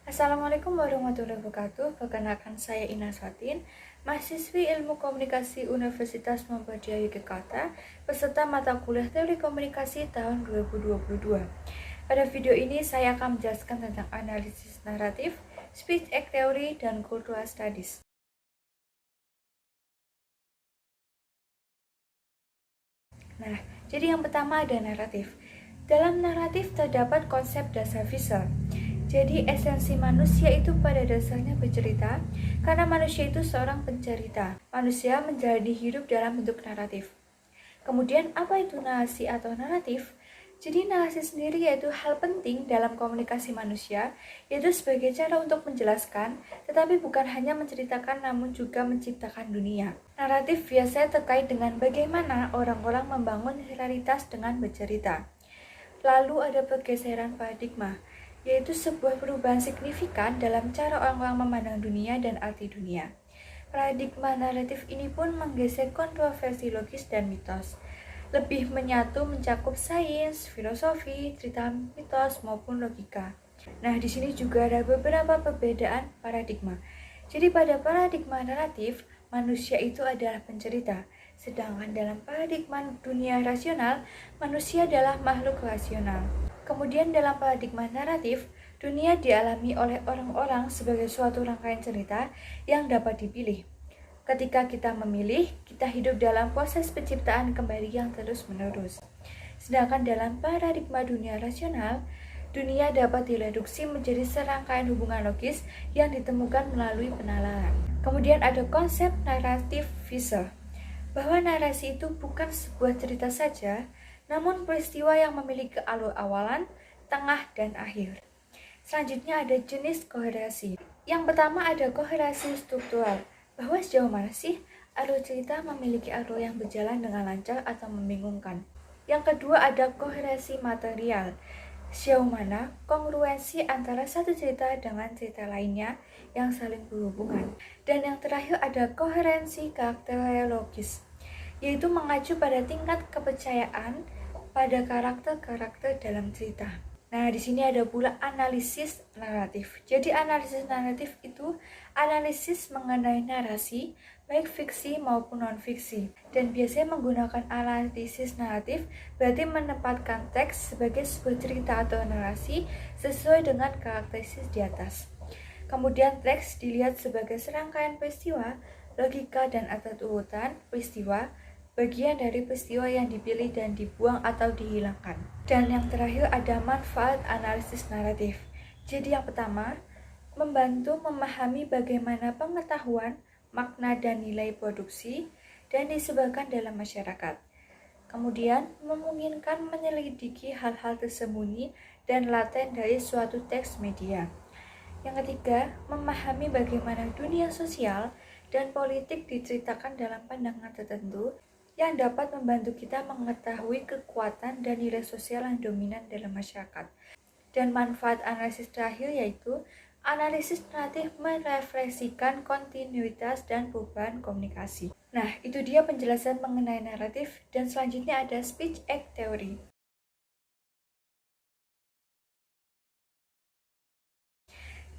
Assalamualaikum warahmatullahi wabarakatuh. Perkenalkan saya Ina Swatin, mahasiswi Ilmu Komunikasi Universitas Muhammadiyah Yogyakarta, peserta mata kuliah Teori Komunikasi tahun 2022. Pada video ini saya akan menjelaskan tentang analisis naratif, speech act theory, dan cultural studies. Nah, jadi yang pertama ada naratif. Dalam naratif terdapat konsep dasar visual. Jadi esensi manusia itu pada dasarnya bercerita, karena manusia itu seorang pencerita. Manusia menjalani hidup dalam bentuk naratif. Kemudian apa itu narasi atau naratif? Jadi narasi sendiri yaitu hal penting dalam komunikasi manusia, yaitu sebagai cara untuk menjelaskan, tetapi bukan hanya menceritakan namun juga menciptakan dunia. Naratif biasanya terkait dengan bagaimana orang-orang membangun realitas dengan bercerita. Lalu ada pergeseran paradigma, yaitu sebuah perubahan signifikan dalam cara orang-orang memandang dunia dan arti dunia. Paradigma naratif ini pun menggeser kontroversi logis dan mitos. Lebih menyatu mencakup sains, filosofi, cerita mitos maupun logika. Nah, di sini juga ada beberapa perbedaan paradigma. Jadi pada paradigma naratif, manusia itu adalah pencerita. Sedangkan dalam paradigma dunia rasional, manusia adalah makhluk rasional. Kemudian dalam paradigma naratif, dunia dialami oleh orang-orang sebagai suatu rangkaian cerita yang dapat dipilih. Ketika kita memilih, kita hidup dalam proses penciptaan kembali yang terus-menerus. Sedangkan dalam paradigma dunia rasional, dunia dapat direduksi menjadi serangkaian hubungan logis yang ditemukan melalui penalaran. Kemudian ada konsep naratif visual, bahwa narasi itu bukan sebuah cerita saja, namun peristiwa yang memiliki alur awalan, tengah, dan akhir. Selanjutnya ada jenis koherasi. Yang pertama ada koherasi struktural, bahwa sejauh mana sih alur cerita memiliki alur yang berjalan dengan lancar atau membingungkan. Yang kedua ada koherasi material, sejauh mana kongruensi antara satu cerita dengan cerita lainnya yang saling berhubungan. Dan yang terakhir ada koherensi karakterologis, yaitu mengacu pada tingkat kepercayaan pada karakter-karakter dalam cerita. Nah, di sini ada pula analisis naratif. Jadi analisis naratif itu analisis mengenai narasi, baik fiksi maupun non-fiksi. Dan biasanya menggunakan analisis naratif berarti menempatkan teks sebagai sebuah cerita atau narasi sesuai dengan karakteristik di atas. Kemudian teks dilihat sebagai serangkaian peristiwa, logika dan atur urutan peristiwa, bagian dari peristiwa yang dipilih dan dibuang atau dihilangkan. Dan yang terakhir ada manfaat analisis naratif. Jadi yang pertama, membantu memahami bagaimana pengetahuan, makna dan nilai produksi dan disebarkan dalam masyarakat. Kemudian, memungkinkan menyelidiki hal-hal tersembunyi dan laten dari suatu teks media. Yang ketiga, memahami bagaimana dunia sosial dan politik diceritakan dalam pandangan tertentu yang dapat membantu kita mengetahui kekuatan dan nilai sosial yang dominan dalam masyarakat. Dan manfaat analisis terakhir yaitu analisis naratif merefleksikan kontinuitas dan perubahan komunikasi. Nah, itu dia penjelasan mengenai naratif, dan selanjutnya ada speech act theory.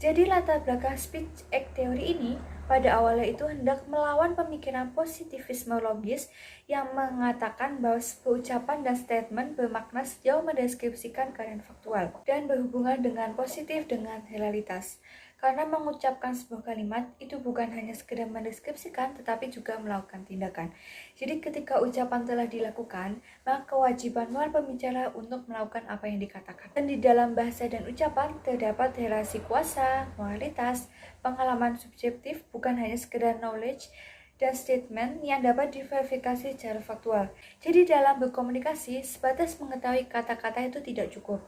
Jadi latar belakang speech act theory ini pada awalnya itu hendak melawan pemikiran positivisme logis yang mengatakan bahwa sebuah ucapan dan statement bermakna sejauh mendeskripsikan keadaan faktual dan berhubungan dengan positif dengan realitas. Karena mengucapkan sebuah kalimat itu bukan hanya sekedar mendeskripsikan tetapi juga melakukan tindakan. Jadi ketika ucapan telah dilakukan, maka kewajiban luar pembicara untuk melakukan apa yang dikatakan. Dan di dalam bahasa dan ucapan terdapat relasi kuasa, moralitas, pengalaman subjektif, bukan hanya sekedar knowledge dan statement yang dapat diverifikasi secara faktual. Jadi dalam berkomunikasi, sebatas mengetahui kata-kata itu tidak cukup.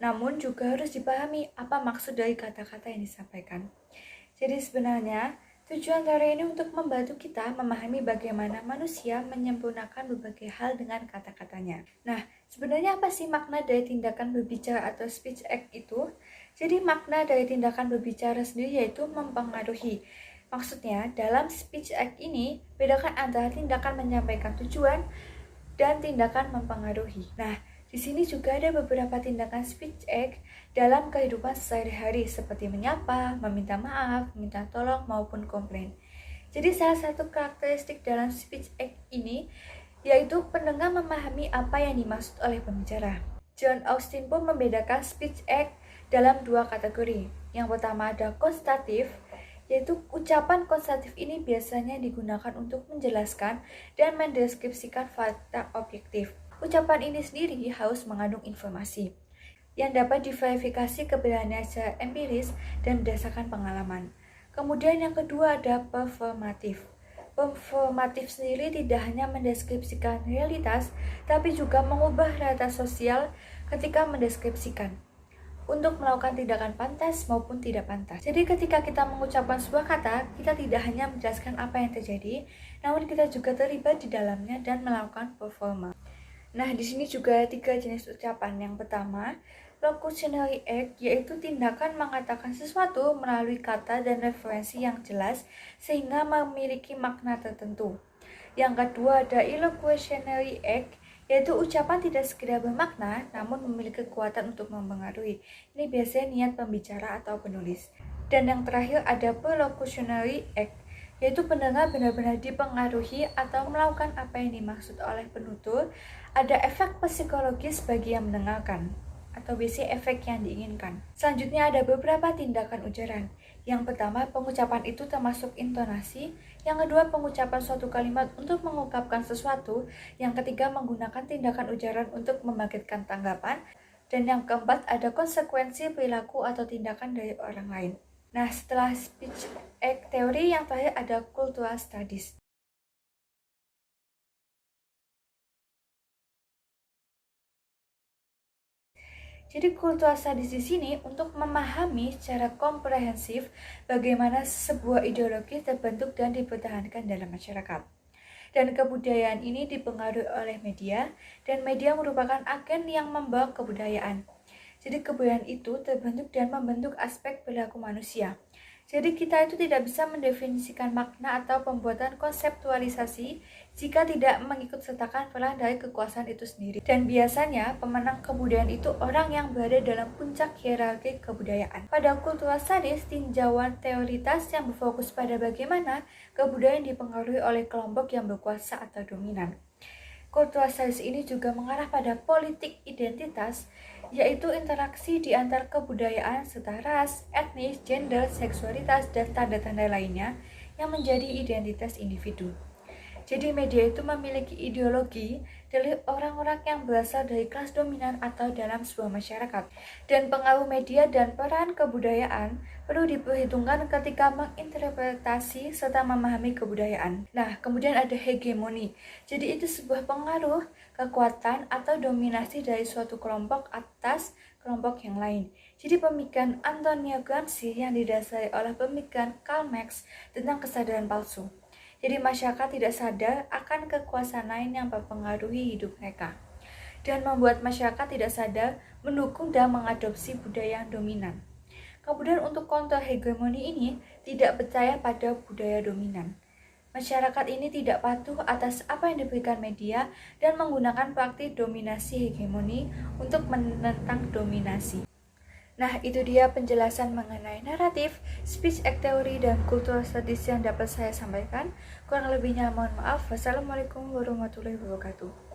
Namun juga harus dipahami apa maksud dari kata-kata yang disampaikan. Jadi sebenarnya tujuan teori ini untuk membantu kita memahami bagaimana manusia menyempurnakan berbagai hal dengan kata-katanya. Nah, sebenarnya apa sih makna dari tindakan berbicara atau speech act itu? Jadi makna dari tindakan berbicara sendiri yaitu mempengaruhi. Maksudnya, dalam speech act ini, bedakan antara tindakan menyampaikan tujuan dan tindakan mempengaruhi. Nah, Di sini juga ada beberapa tindakan speech act dalam kehidupan sehari-hari seperti menyapa, meminta maaf, meminta tolong, maupun komplain. Jadi salah satu karakteristik dalam speech act ini yaitu pendengar memahami apa yang dimaksud oleh pembicara. John Austin pun membedakan speech act dalam dua kategori. Yang pertama ada konstatif, yaitu ucapan konstatif ini biasanya digunakan untuk menjelaskan dan mendeskripsikan fakta objektif. Ucapan ini sendiri harus mengandung informasi yang dapat diverifikasi kebenarannya secara empiris dan berdasarkan pengalaman. Kemudian yang kedua ada performatif. Performatif sendiri tidak hanya mendeskripsikan realitas, tapi juga mengubah realitas sosial ketika mendeskripsikan untuk melakukan tindakan pantas maupun tidak pantas. Jadi ketika kita mengucapkan sebuah kata, kita tidak hanya menjelaskan apa yang terjadi, namun kita juga terlibat di dalamnya dan melakukan performa. Nah, di sini juga ada 3 jenis ucapan. Yang pertama, locutionary act, yaitu tindakan mengatakan sesuatu melalui kata dan referensi yang jelas sehingga memiliki makna tertentu. Yang kedua ada illocutionary act, yaitu ucapan tidak sekedar bermakna namun memiliki kekuatan untuk mempengaruhi. Ini biasanya niat pembicara atau penulis. Dan yang terakhir ada perlocutionary act, yaitu pendengar benar-benar dipengaruhi atau melakukan apa yang dimaksud oleh penutur. Ada efek psikologis bagi yang mendengarkan, atau biasanya efek yang diinginkan. Selanjutnya ada beberapa tindakan ujaran. Yang pertama, pengucapan itu termasuk intonasi. Yang kedua, pengucapan suatu kalimat untuk mengungkapkan sesuatu. Yang ketiga, menggunakan tindakan ujaran untuk membangkitkan tanggapan. Dan yang keempat, ada konsekuensi perilaku atau tindakan dari orang lain. Nah, setelah speech act teori, yang terakhir ada cultural studies. Jadi cultural studies di sini untuk memahami secara komprehensif bagaimana sebuah ideologi terbentuk dan dipertahankan dalam masyarakat. Dan kebudayaan ini dipengaruhi oleh media, dan media merupakan agen yang membawa kebudayaan. Jadi kebudayaan itu terbentuk dan membentuk aspek perilaku manusia. Jadi kita itu tidak bisa mendefinisikan makna atau pembuatan konseptualisasi jika tidak mengikut sertakan peran dari kekuasaan itu sendiri. Dan biasanya pemenang kebudayaan itu orang yang berada dalam puncak hierarki kebudayaan. Pada cultural studies, tinjauan teoritas yang berfokus pada bagaimana kebudayaan dipengaruhi oleh kelompok yang berkuasa atau dominan. Cultural studies ini juga mengarah pada politik identitas, yaitu interaksi di antar kebudayaan serta ras, etnis, gender, seksualitas, dan tanda-tanda lainnya yang menjadi identitas individu. Jadi media itu memiliki ideologi dari orang-orang yang berasal dari kelas dominan atau dalam sebuah masyarakat. Dan pengaruh media dan peran kebudayaan perlu diperhitungkan ketika menginterpretasi serta memahami kebudayaan. Nah, kemudian ada hegemoni. Jadi itu sebuah pengaruh, kekuatan, atau dominasi dari suatu kelompok atas kelompok yang lain. Jadi pemikiran Antonio Gramsci yang didasari oleh pemikiran Karl Marx tentang kesadaran palsu. Jadi masyarakat tidak sadar akan kekuasaan lain yang mempengaruhi hidup mereka, dan membuat masyarakat tidak sadar mendukung dan mengadopsi budaya yang dominan. Kemudian untuk counter hegemoni ini tidak percaya pada budaya dominan. Masyarakat ini tidak patuh atas apa yang diberikan media dan menggunakan praktik dominasi hegemoni untuk menentang dominasi. Nah, itu dia penjelasan mengenai naratif, speech act theory, dan cultural studies yang dapat saya sampaikan. Kurang lebihnya mohon maaf. Wassalamualaikum warahmatullahi wabarakatuh.